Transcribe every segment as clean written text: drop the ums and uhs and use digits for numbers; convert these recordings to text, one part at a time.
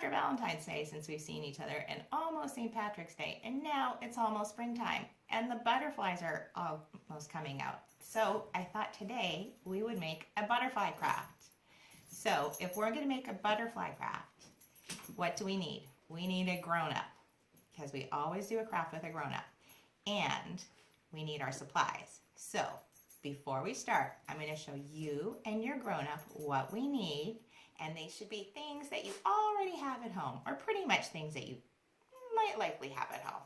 after Valentine's Day since we've seen each other, and almost St. Patrick's Day, and now it's almost springtime, and the butterflies are almost coming out. So I thought today we would make a butterfly craft. So if we're going to make a butterfly craft, what do we need? We need a grown-up, because we always do a craft with a grown-up, and we need our supplies. So before we start, I'm going to show you and your grown-up what we need, and they should be things that you already have at home, or pretty much things that you might likely have at home.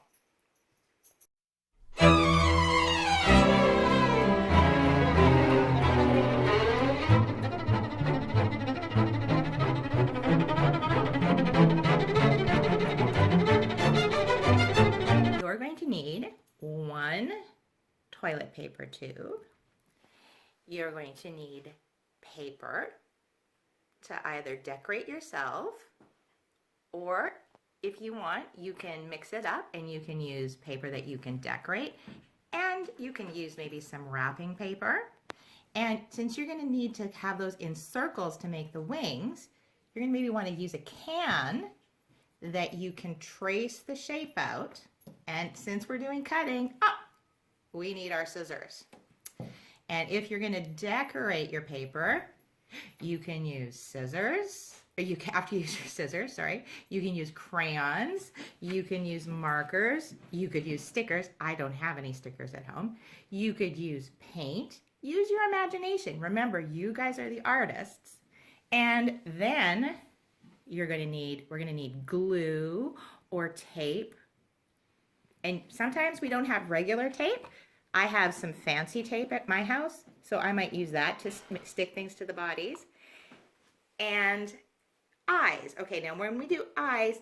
You're going to need one toilet paper tube. You're going to need paper to either decorate yourself, or if you want, you can mix it up and you can use paper that you can decorate, and you can use maybe some wrapping paper. And since you're going to need to have those in circles to make the wings, you're going to maybe want to use a can that you can trace the shape out. And since we're doing cutting, we need our scissors. And if you're going to decorate your paper, you can use scissors, or you have to use your scissors, sorry. You can use crayons, you can use markers, you could use stickers. I don't have any stickers at home. You could use paint. Use your imagination. Remember, you guys are the artists. And then we're going to need glue or tape. And sometimes we don't have regular tape. I have some fancy tape at my house, so I might use that to stick things to the bodies. And eyes. Okay, now when we do eyes,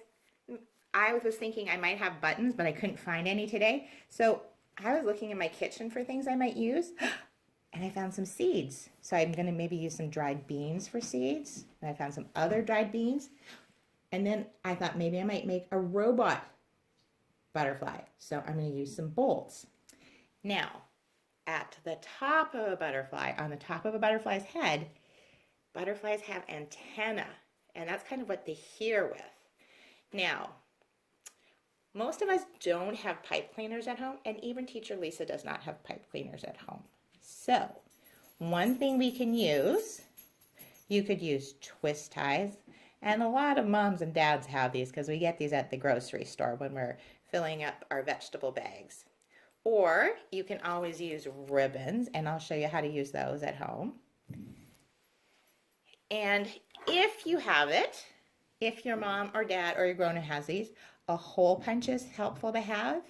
I was thinking I might have buttons, but I couldn't find any today. So I was looking in my kitchen for things I might use, and I found some seeds. So I'm going to maybe use some dried beans for seeds. And I found some other dried beans. And then I thought maybe I might make a robot butterfly. So I'm going to use some bolts. Now, at the top of a butterfly, on the top of a butterfly's head, butterflies have antennae, and that's kind of what they hear with. Now, most of us don't have pipe cleaners at home, and even Teacher Lisa does not have pipe cleaners at home. So, one thing we can use, you could use twist ties, and a lot of moms and dads have these because we get these at the grocery store when we're filling up our vegetable bags. Or you can always use ribbons, and I'll show you how to use those at home. And if you have it, if your mom or dad or your grown-up has these, a hole punch is helpful to have.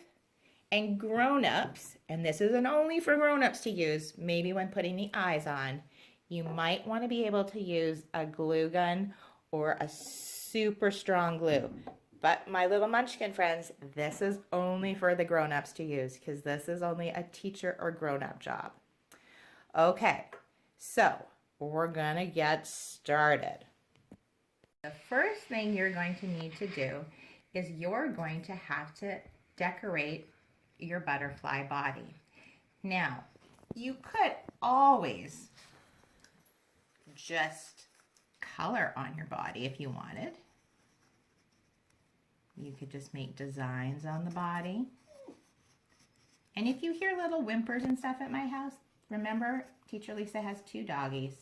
And grown-ups, and this isn't only for grown-ups to use, maybe when putting the eyes on, you might want to be able to use a glue gun or a super strong glue. But my little munchkin friends, this is only for the grown-ups to use, because this is only a teacher or grown-up job. Okay, so we're going to get started. The first thing you're going to need to do is you're going to have to decorate your butterfly body. Now, you could always just color on your body if you wanted. You could just make designs on the body. And if you hear little whimpers and stuff at my house, remember Teacher Lisa has two doggies,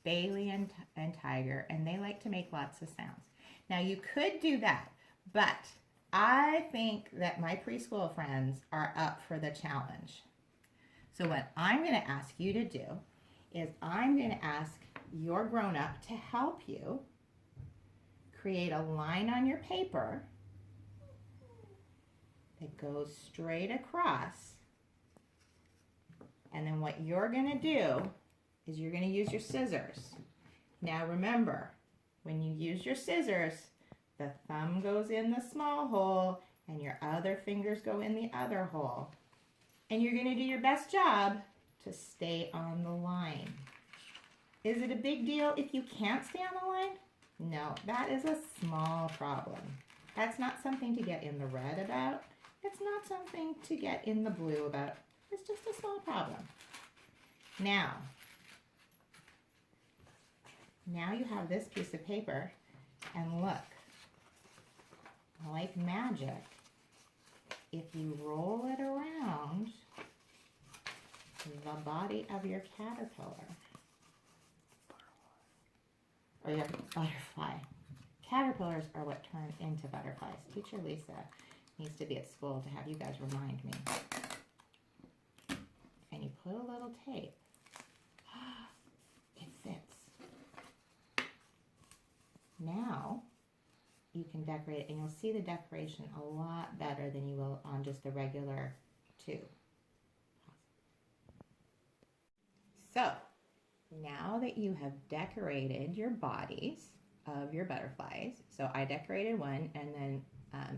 Bailey and Tiger, and they like to make lots of sounds. Now you could do that, but I think that my preschool friends are up for the challenge. So what I'm going to ask you to do is I'm going to ask your grown-up to help you create a line on your paper that goes straight across. And then what you're going to do is you're going to use your scissors. Now remember, when you use your scissors, the thumb goes in the small hole and your other fingers go in the other hole. And you're going to do your best job to stay on the line. Is it a big deal if you can't stay on the line? No, that is a small problem. That's not something to get in the red about. It's not something to get in the blue about. It's just a small problem. Now you have this piece of paper And look, like magic, if you roll it around the body of your caterpillar, or your butterfly. Caterpillars are what turn into butterflies. Teacher Lisa needs to be at school to have you guys remind me. And you put a little tape. It fits. Now you can decorate it, and you'll see the decoration a lot better than you will on just a regular tube. So now that you have decorated your bodies of your butterflies, so I decorated one, and then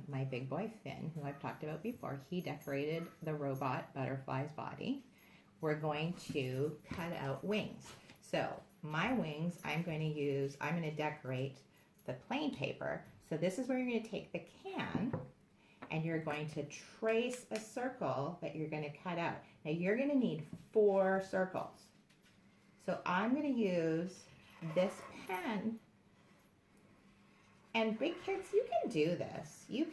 my big boy Finn, who I've talked about before, he decorated the robot butterfly's body. We're going to cut out wings. So my wings, I'm going to decorate the plain paper. So this is where you're going to take the can and you're going to trace a circle that you're going to cut out. Now you're going to need 4 circles. So I'm going to use this pen. And big kids, you can do this. You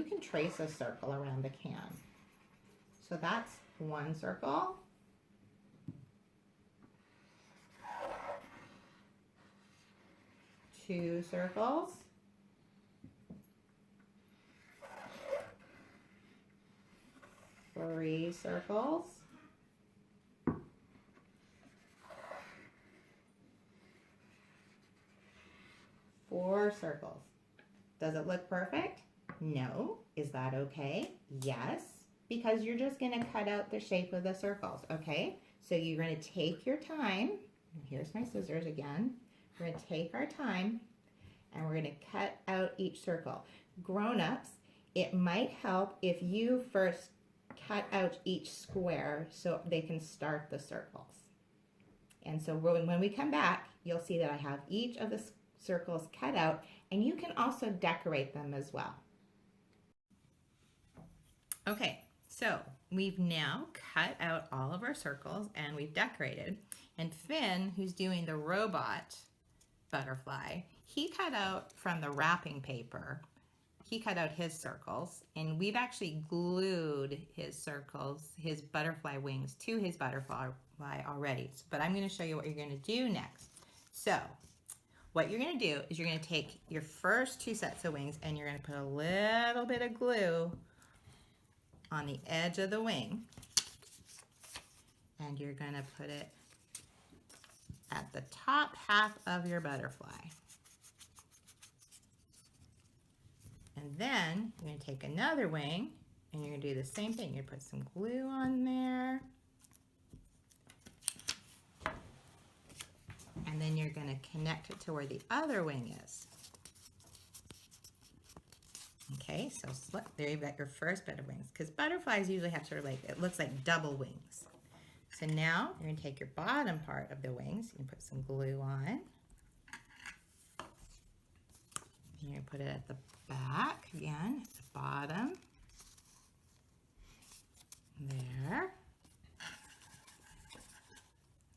can trace a circle around the can. So that's 1 circle. Two circles. 3 circles. 4 circles. Does it look perfect? No. Is that okay? Yes, because you're just going to cut out the shape of the circles, okay? So you're going to take your time. Here's my scissors again. We're going to take our time and we're going to cut out each circle. Grown-ups, it might help if you first cut out each square so they can start the circles. And so when we come back, you'll see that I have each of the circles cut out, and you can also decorate them as well. Okay, so we've now cut out all of our circles and we've decorated. And Finn, who's doing the robot butterfly, he cut out from the wrapping paper, he cut out his circles, and we've actually glued his circles, his butterfly wings, to his butterfly already. But I'm going to show you what you're going to do next. So what you're going to do is you're going to take your first 2 sets of wings and you're going to put a little bit of glue on the edge of the wing, and you're going to put it at the top half of your butterfly. And then you're going to take another wing and you're going to do the same thing. You're going to put some glue on there. And then you're going to connect it to where the other wing is. Okay, so look, there you've got your first bit of wings, because butterflies usually have sort of like, it looks like double wings. So now you're going to take your bottom part of the wings, you can put some glue on. And you're going to put it at the back again, at the bottom. There.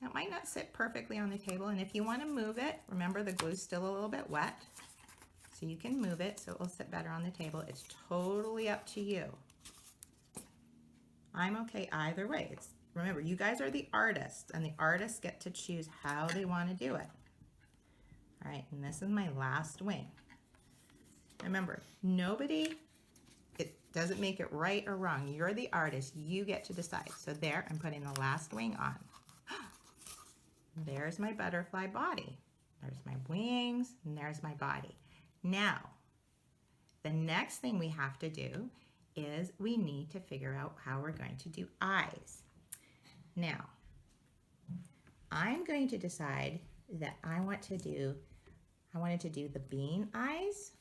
Now, it might not sit perfectly on the table, and if you want to move it, remember the glue's still a little bit wet, so you can move it so it will sit better on the table. It's totally up to you. I'm okay either way. Remember, you guys are the artists, and the artists get to choose how they want to do it. All right, and this is my last wing. Remember, it doesn't make it right or wrong. You're the artist. You get to decide. So there, I'm putting the last wing on. There's my butterfly body. There's my wings, and there's my body. Now, the next thing we have to do is we need to figure out how we're going to do eyes. Now, I'm going to decide that I wanted to do the bean eyes.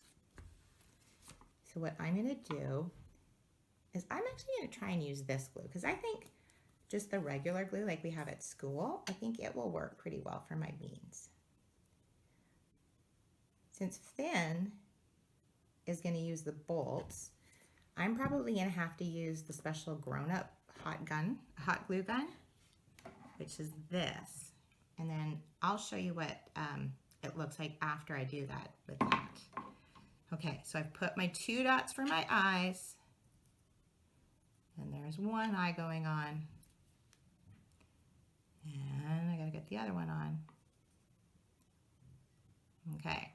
So what I'm going to do is I'm actually going to try and use this glue, because I think just the regular glue like we have at school, I think it will work pretty well for my beans. Since Finn is going to use the bolts, I'm probably going to have to use the special grown-up hot glue gun, which is this. And then I'll show you what it looks like after I do that with that. Okay, so I've put my 2 dots for my eyes. And there's one eye going on. And I gotta get the other one on. Okay,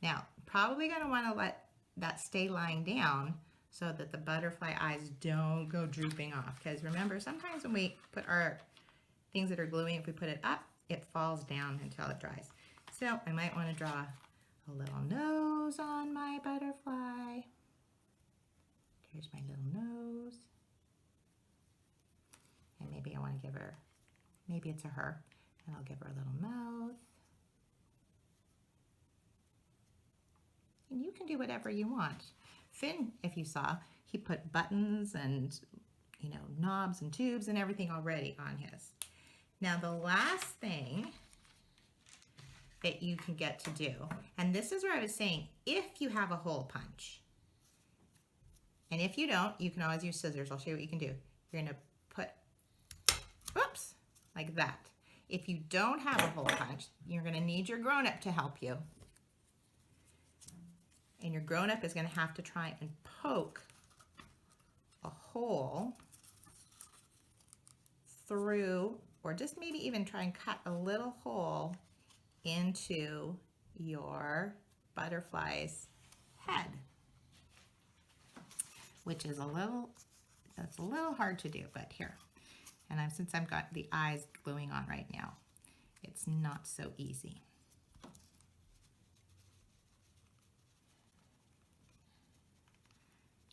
now probably gonna wanna let that stay lying down so that the butterfly eyes don't go drooping off. Because remember, sometimes when we put our things that are gluing, if we put it up, it falls down until it dries. So I might wanna draw a little nose on my butterfly. Here's my little nose. And maybe I want to give her, maybe it's a her, and I'll give her a little mouth. And you can do whatever you want. Finn, if you saw, he put buttons and, you know, knobs and tubes and everything already on his. Now the last thing that you can get to do, and this is where I was saying, if you have a hole punch, and if you don't, you can always use scissors. I'll show you what you can do. You're gonna put, whoops, like that. If you don't have a hole punch, you're gonna need your grown-up to help you. And your grown-up is gonna have to try and poke a hole through, or just maybe even try and cut a little hole into your butterfly's head, which is that's a little hard to do, but here. And since I've got the eyes gluing on right now, it's not so easy.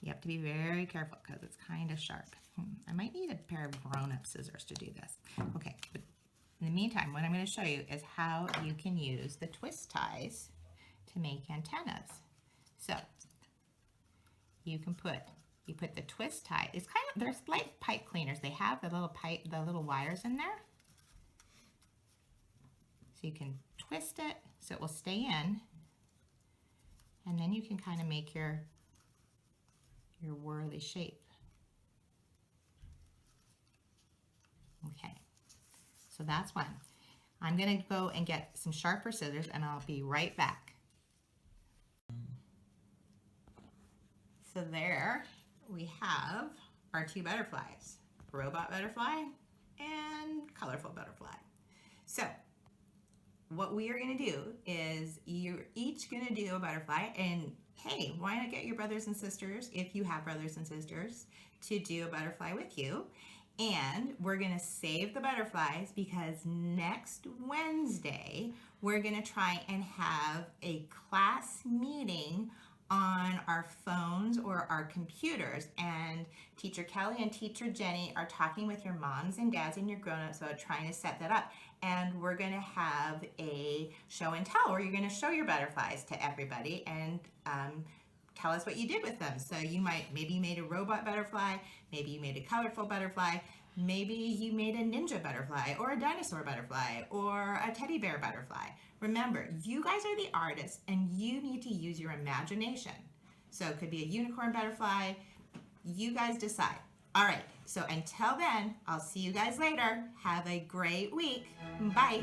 You have to be very careful because it's kind of sharp. I might need a pair of grown-up scissors to do this. Okay, but in the meantime, what I'm going to show you is how you can use the twist ties to make antennas. So you put the twist tie. It's kind of, there's like pipe cleaners. They have the little wires in there. So you can twist it so it will stay in, and then you can kind of make your whirly shape. Okay, so that's one. I'm gonna go and get some sharper scissors and I'll be right back. So there we have our 2 butterflies, robot butterfly and colorful butterfly. So what we are gonna do is you're each gonna do a butterfly, and hey, why not get your brothers and sisters, if you have brothers and sisters, to do a butterfly with you. And we're gonna save the butterflies because next Wednesday, we're gonna try and have a class meeting on our phones or our computers. And Teacher Kelly and Teacher Jenny are talking with your moms and dads and your grown-ups about trying to set that up. And we're gonna have a show and tell where you're gonna show your butterflies to everybody and tell us what you did with them. So maybe you made a robot butterfly, maybe you made a colorful butterfly, maybe you made a ninja butterfly or a dinosaur butterfly or a teddy bear butterfly. Remember, you guys are the artists and you need to use your imagination. So it could be a unicorn butterfly, you guys decide. All right, so until then, I'll see you guys later. Have a great week. Bye.